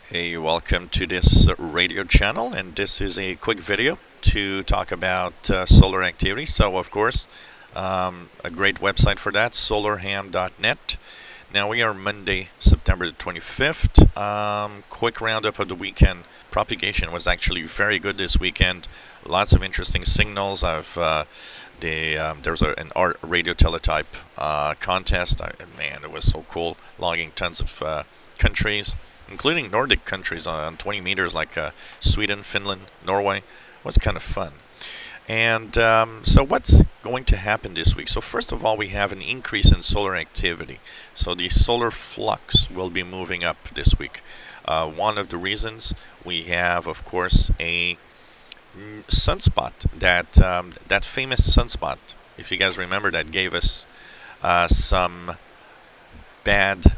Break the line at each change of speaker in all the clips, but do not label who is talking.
Hey, welcome to this radio channel, and this is a quick video to talk about solar activity. So, of course, a great website for that, solarham.net. Now we are Monday, September the 25th. Quick roundup of the weekend. Propagation was actually very good this weekend. Lots of interesting signals. There's an art radio teletype contest. Man, it was so cool. Logging tons of countries, including Nordic countries on 20 meters like Sweden, Finland, Norway. It was kind of fun. And so what's going to happen this week? So first of all, we have an increase in solar activity. So the solar flux will be moving up this week. One of the reasons we have, of course, a sunspot, that famous sunspot, if you guys remember, that gave us some bad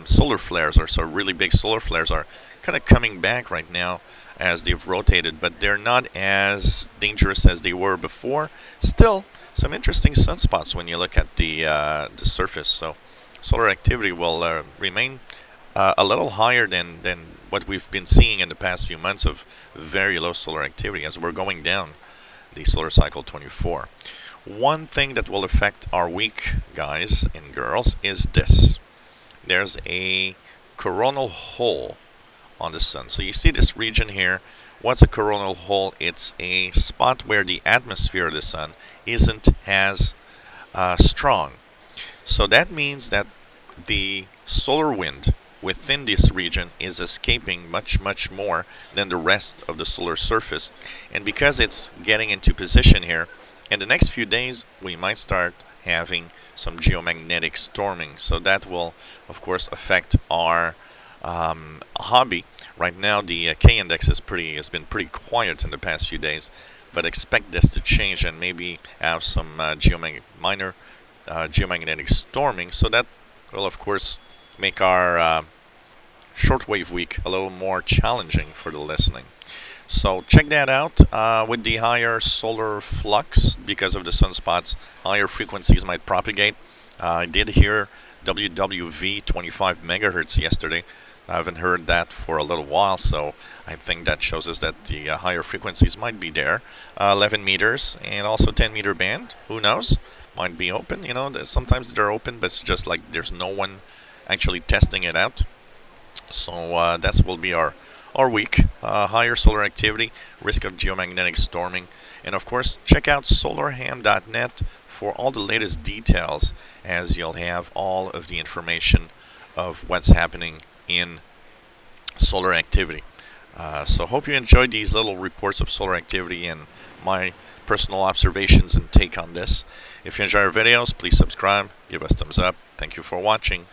solar flares, or so really big solar flares are kind of coming back right now as they've rotated, but they're not as dangerous as they were before. Still, some interesting sunspots when you look at the surface. So, solar activity will remain a little higher than what we've been seeing in the past few months of very low solar activity as we're going down the solar cycle 24. One thing that will affect our week, guys and girls, is this. There's a coronal hole on the sun. So you see this region here. What's a coronal hole? It's a spot where the atmosphere of the sun isn't as strong. So that means that the solar wind within this region is escaping much more than the rest of the solar surface. And because it's getting into position here, in the next few days we might start having some geomagnetic storming. So that will, of course, affect our hobby. Right now, the K index has been pretty quiet in the past few days, but expect this to change and maybe have some minor geomagnetic storming. So that will, of course, make our shortwave week a little more challenging for the listening. So check that out. With the higher solar flux, because of the sunspots, higher frequencies might propagate. I did hear WWV 25 megahertz yesterday. I haven't heard that for a little while, so I think that shows us that the higher frequencies might be there. 11 meters and also 10-meter band. Who knows? Might be open. You know, sometimes they're open, but it's just like there's no one actually testing it out. So that will be our week. Higher solar activity, risk of geomagnetic storming, and of course check out solarham.net for all the latest details, as you'll have all of the information of what's happening in solar activity. So hope you enjoyed these little reports of solar activity and my personal observations and take on this. If you enjoy our videos, please subscribe, give us thumbs up. Thank you for watching.